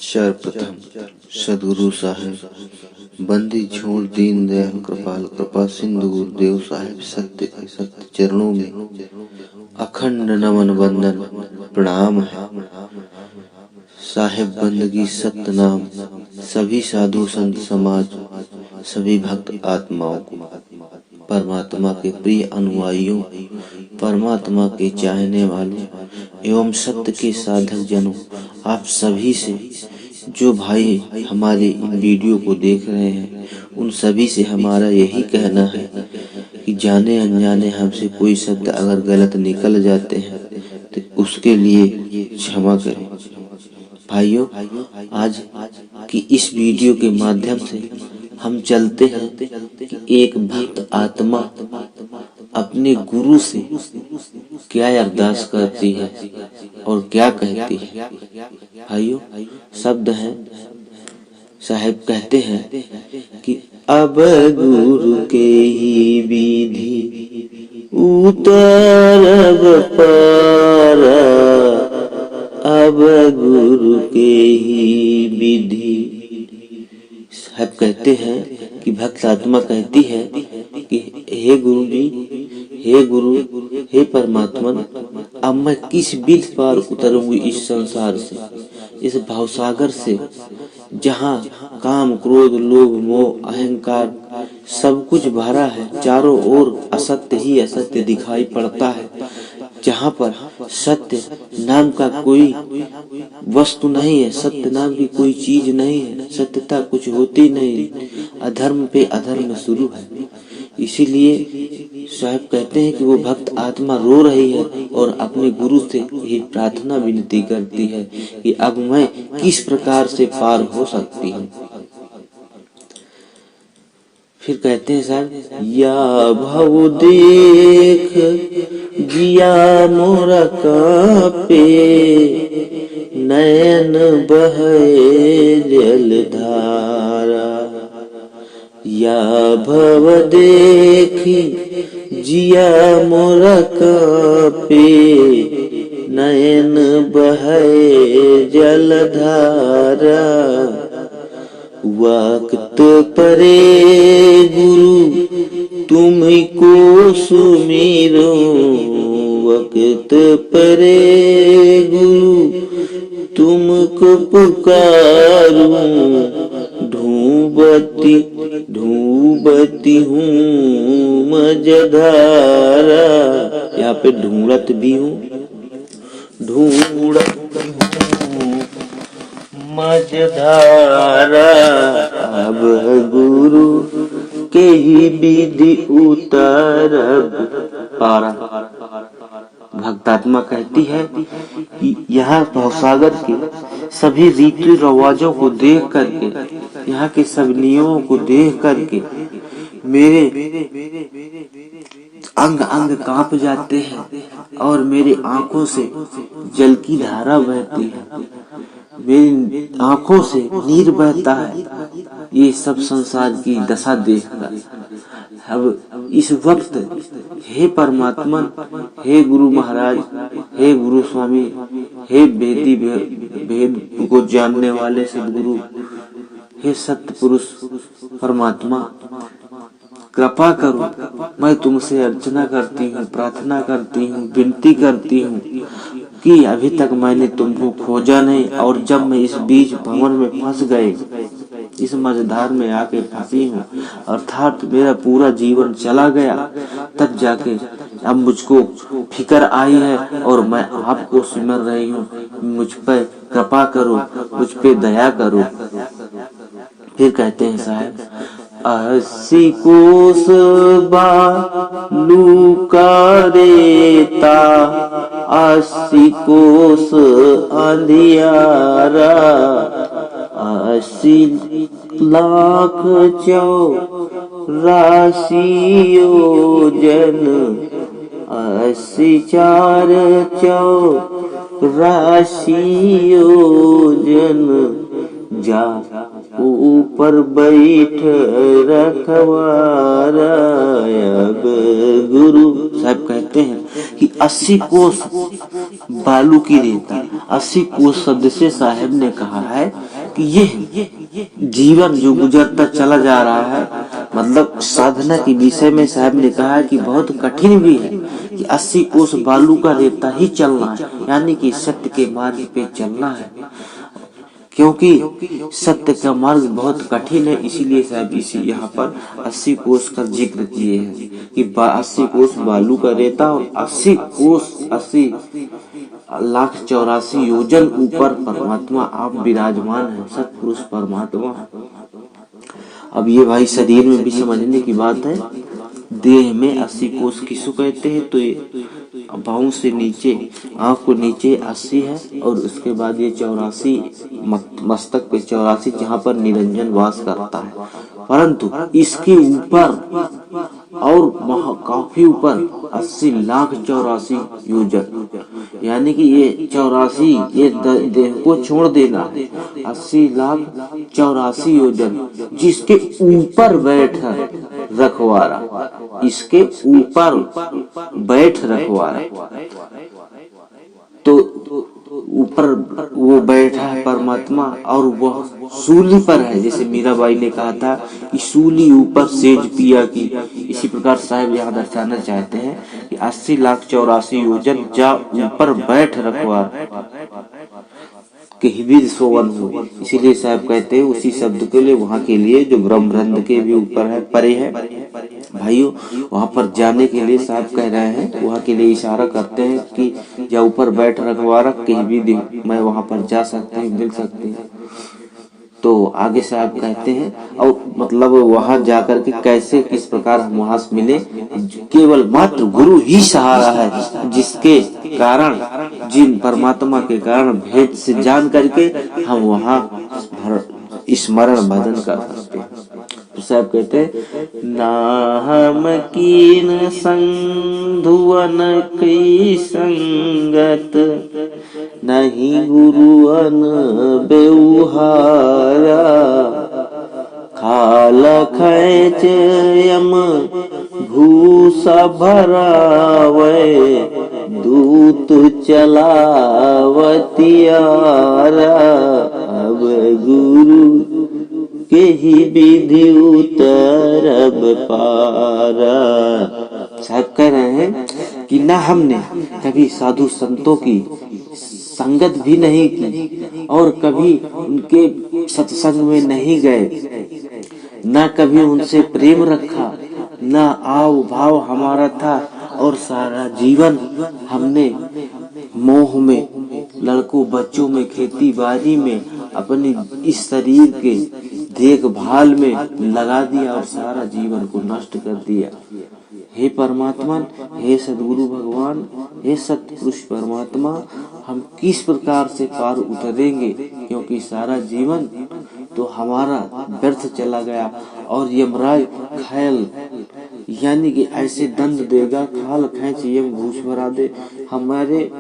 सर्वप्रथम सद्गुरु साहेब बंदी छोड़ दीन दयाल कृपाल कृपा सिंधु गुरुदेव साहेब सत्य के सत्य चरणों में अखंड नमन वंदन प्रणाम है। साहेब बंदगी सत्य नाम सभी साधु संत समाज सभी भक्त आत्माओं को, परमात्मा के प्रिय अनुयायियों, परमात्मा के चाहने वालों एवं सत्य के साधक जनों, आप सभी से, जो भाई हमारे इन वीडियो को देख रहे हैं, उन सभी से हमारा यही कहना है कि जाने अनजाने हमसे कोई शब्द अगर गलत निकल जाते हैं तो उसके लिए क्षमा करें। भाइयों, आज की इस वीडियो के माध्यम से हम चलते हैं कि एक भक्त आत्मा अपने गुरु से क्या अरदास करती है और क्या कहती है। भाइयों, शब्द हैं, साहेब कहते हैं कि अब गुरु के ही विधि उतरब पारा, अब गुरु के ही विधि। साहब कहते हैं कि भक्त आत्मा कहती है कि हे गुरु जी, हे गुरु, हे परमात्मा, अब मैं किस विधि पार उतरूंगी इस संसार से, इस भावसागर से, जहाँ काम क्रोध लोभ मोह अहंकार सब कुछ भरा है, चारों ओर असत्य ही असत्य दिखाई पड़ता है, जहाँ पर सत्य नाम का कोई वस्तु नहीं है, सत्य नाम की कोई चीज नहीं है, सत्यता कुछ होती नहीं, अधर्म पे अधर्म शुरू है। इसीलिए साहब कहते हैं कि वो भक्त आत्मा रो रही है और अपने गुरु से ये प्रार्थना विनती करती है कि अब मैं किस प्रकार से पार हो सकती हूँ। फिर कहते हैं साहब, या भव देख जिया मोरा कापे, नयन बहे जलधारा, या भव देखी जिया मोरा कापे, नयन बहे जलधारा, वक्त परे गुरु तुम्ही को सुमिरो, वक्त परे गुरु तुमको पुकारूं, ढूंढती ढूंढती हूँ मझधारा। यहाँ पे ढूंढत भी हूँ, ढूंढती हूँ मझधारा, अब गुरु के ही विधि उतरब पारा। भक्तात्मा कहती है कि यहाँ भवसागर के सभी रीति रिवाजों को देख करके, यहाँ के सब नियमों को देख करके मेरे अंग अंग कांप जाते हैं और मेरी आंखों से जल की धारा बहती है, मेरी आंखों से नीर बहता है, ये सब संसार की दशा देखकर। अब इस वक्त हे परमात्मा, हे गुरु महाराज, हे गुरु स्वामी, हे वेदी भेद को जानने वाले सद्गुरु, हे सत्य पुरुष परमात्मा, कृपा करो। मैं तुमसे अर्चना करती हूँ, प्रार्थना करती हूँ, विनती करती हूँ कि अभी तक मैंने तुमको खोजा नहीं, और जब मैं इस बीच भंवर में फंस गए, इस मझधार में आके फंसी हूँ, अर्थात मेरा पूरा जीवन चला गया, तब जाके अब मुझको फिक्र आई है और मैं आपको सिमर रही हूँ, मुझ पर कृपा करो, मुझ पे दया करो। फिर कहते हैं साहब, 80 कोस बालू का रेता, 80 कोस अंधियारा, 80 लाख चौरासी योजन, 84 चौरासी योजन, जा ऊपर बैठ रखवारा। अब गुरु साहब कहते हैं कि 80 कोस बालू की रेता। 80 कोस शब्द से साहब ने कहा है कि यह जीवन जो गुजरता चला जा रहा है, मतलब साधना के विषय में साहब ने कहा है कि बहुत कठिन भी है कि 80 कोस बालू का रेता ही चलना है, यानी कि सत्य के मार्ग पे चलना है, क्योंकि सत्य का मार्ग बहुत कठिन है। इसीलिए साहब इसी यहाँ पर 80 कोस का जिक्र किए हैं कि 80 कोस बालू का रेता और 80 कोस 80,84,000 योजन ऊपर परमात्मा आप विराजमान है, सतपुरुष परमात्मा। अब ये भाई शरीर में भी समझने की बात है। देह में 80 कोस किसको कहते हैं, तो ये बाहों से नीचे, आंख को नीचे 80 है, और उसके बाद ये 84 मस्तक पे 84 जहाँ पर निरंजन वास करता है। परंतु इसके ऊपर और काफी ऊपर 80,84,000 योजन, यानी कि ये 84 ये देह को छोड़ देना है। 80,84,000 योजन जिसके ऊपर बैठ रखवारा, इसके ऊपर बैठ रखवारा, तो ऊपर वो बैठा है परमात्मा और वह सूली पर है। जैसे मीराबाई ने कहा था कि सूली ऊपर सेज पिया की, इसी प्रकार साहब यहाँ दर्शाना चाहते हैं कि 80,84,000 योजन जा ऊपर बैठ रखवार के सोवन हो। इसीलिए साहब कहते हैं उसी शब्द के लिए वहाँ के लिए जो ब्रह्मरंध्र के भी ऊपर है, परे है भाइयों, वहाँ पर जाने के लिए साहब कह रहे हैं, वहाँ के लिए इशारा करते हैं कि या ऊपर बैठ रखवारा कहीं भी मैं वहाँ पर जा सकते हैं, मिल सकते हैं। तो आगे साहब कहते हैं और मतलब वहां जाकर के कैसे किस प्रकार हम वहां से मिले, केवल मात्र गुरु ही सहारा है, जिसके कारण जिन परमात्मा के कारण भेद से जान करके हम वहां स्मरण भजन कर सकते हैं। तो साहब कहते हैं ना हम कीन संधुवन की संगत, नहीं गुरुअन बेउहारा, खाल खैच यम भूसा भरावे, दूत चलावतियारा, अब गुरु के ही विधि उतरब पारा। साहब कह रहे हैं कि ना हमने कभी साधु संतों की संगत भी नहीं की और कभी उनके सत्संग में नहीं गए, ना कभी उनसे प्रेम रखा, ना आव भाव हमारा था, और सारा जीवन हमने मोह में, लड़कों बच्चों में, खेती बाड़ी में, अपने इस शरीर के देखभाल में लगा दिया और सारा जीवन को नष्ट कर दिया। हे परमात्मा, हे सदगुरु भगवान, हे सतपुरुष परमात्मा, हम किस प्रकार से पार उतरेंगे, क्योंकि सारा जीवन तो हमारा व्यर्थ चला गया और यमराज खैल यानी कि ऐसे दंड देगा, खाल खैंच यम घूस भरा दे, हमारे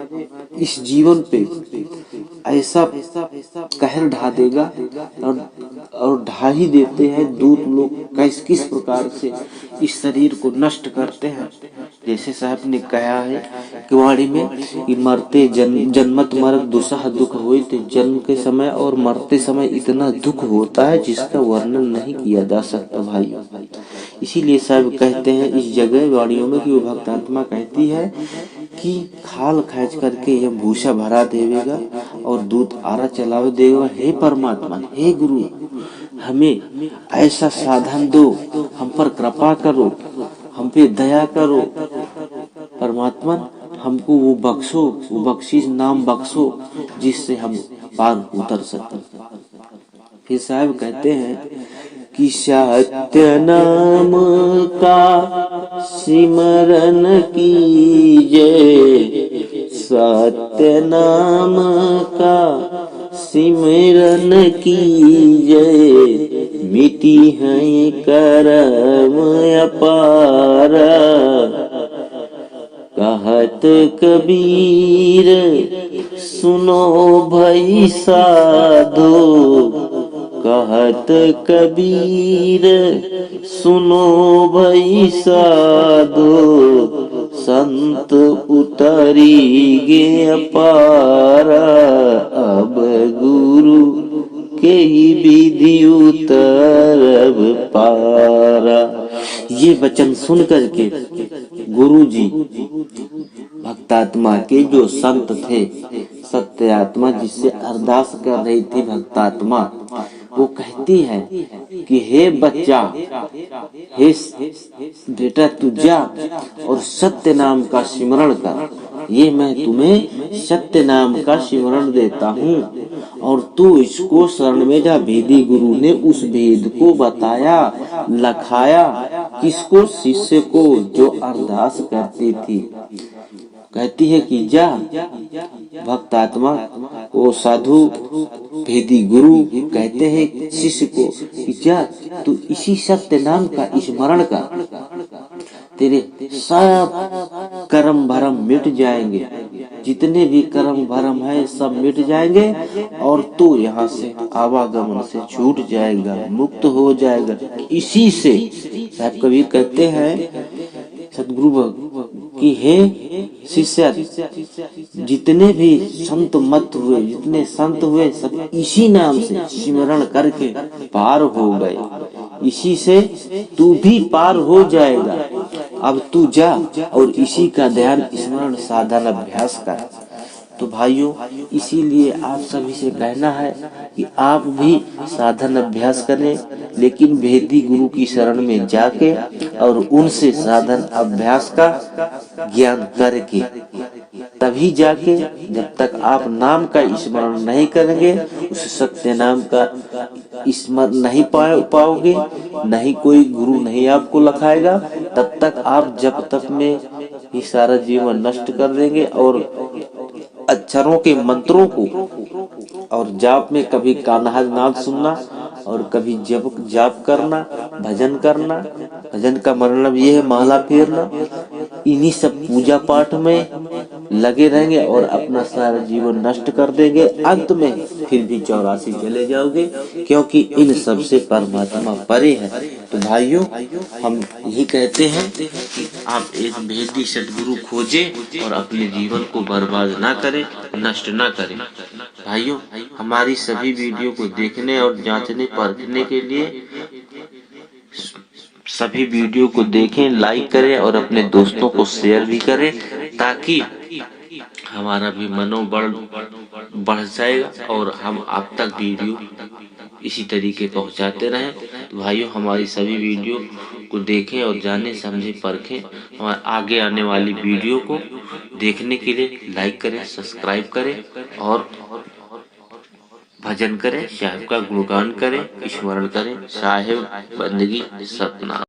इस जीवन पे ऐसा कहर ढा देगा और ढा ही देते हैं। दूत लोग किस प्रकार से इस शरीर को नष्ट करते हैं। जैसे साहब ने कहा है किवाड़ी में कि मरते जन्मत मरत दुसह दुख होए, तो जन्म के समय और मरते समय इतना दुख होता है जिसका वर्णन नहीं किया जा सकता भाई। इसीलिए साहब कहते हैं इस जगह वाणियों में कि वो भक्तात्मा कहती है कि खाल खैंच करके यह भूसा भरा देवेगा और दूध आरा चलावे देगा। हे परमात्मा, हे गुरु, हमें ऐसा साधन दो, हम पर कृपा करो, हम पे दया करो परमात्मा, हमको वो बख्शो, वो बख्शीश नाम बख्शो जिससे हम पार उतर सकें। फिर साहब कहते हैं कि सत्य नाम का सिमरन कीजे, सत्य नाम का सिमरन कीजे, मिटी है करम अपार, कहत कबीर सुनो भई साधो, कहत कबीर सुनो भई साधो, संत उतरी गे अपारा, अब गुरु के ही विधि उतरब पारा। ये वचन सुन करके गुरु जी भक्तात्मा के जो संत थे, सत्य आत्मा जिससे अरदास कर रही थी भक्तात्मा, वो कहती है कि हे बच्चा, हे बेटा, तू जा और सत्य नाम का सिमरण कर। ये मैं तुम्हें सत्य नाम का सिमरण देता हूँ और तू इसको शरण में जा। भेदी गुरु ने उस भेद को बताया, लखाया किसको? शिष्य को, जो अरदास करती थी। कहती है कि जा, भक्तात्मा वो साधु भेदी गुरु कहते हैं शिष्य को कि जा, तू इसी सत्य नाम का स्मरण कर, तेरे सब कर्म भरम मिट जाएंगे, जितने भी कर्म भरम है सब मिट जाएंगे और तू यहाँ से आवागमन से छूट जाएगा, मुक्त हो जाएगा। इसी से साहब कबीर कहते हैं सदगुरु कि हे शिष्य, जितने भी संत मत हुए, जितने संत हुए, सब इसी नाम से सिमरण करके पार हो गए। इसी से तू भी पार हो जाएगा। अब तू जा और इसी का ध्यान, स्मरण, साधन, अभ्यास कर। तो भाइयों, इसीलिए आप सभी से कहना है कि आप भी साधन अभ्यास करें, लेकिन भेदी गुरु की शरण में जाके और उनसे साधन अभ्यास का ज्ञान करके, तभी जाके, जब तक आप नाम का स्मरण नहीं करेंगे, उस सत्य नाम का स्मरण नहीं पाओगे, नहीं कोई गुरु नहीं आपको लखाएगा, तब तक आप जब तक में ही सारा जीवन नष्ट कर देंगे। और अक्षरों के मंत्रों को और जाप में कभी कान्हा नाद सुनना और कभी जाप करना, भजन करना। भजन का मतलब ये है माला फेरना। इन्हीं सब पूजा पाठ में लगे रहेंगे और अपना सारा जीवन नष्ट कर देंगे। अंत में फिर भी 84 चले जाओगे, क्योंकि इन सब से परमात्मा परे है। तो भाइयों, हम यही कहते हैं कि आप एक भेदी सदगुरु खोजे और अपने जीवन को बर्बाद ना करें, नष्ट ना करें। भाइयों, हमारी सभी वीडियो को देखने और जांचने परखने के लिए सभी वीडियो को देखें, लाइक करें और अपने दोस्तों को शेयर भी करें, ताकि हमारा भी मनोबल बढ़ जाएगा और हम आप तक वीडियो इसी तरीके पहुंचाते रहें। तो भाइयों, हमारी सभी वीडियो को देखें और जाने, समझे, परखें। हमारे आगे आने वाली वीडियो को देखने के लिए लाइक करें, सब्सक्राइब करें और भजन करें, साहिब का गुणगान करें, स्मरण करें। साहिब बंदगी सतना।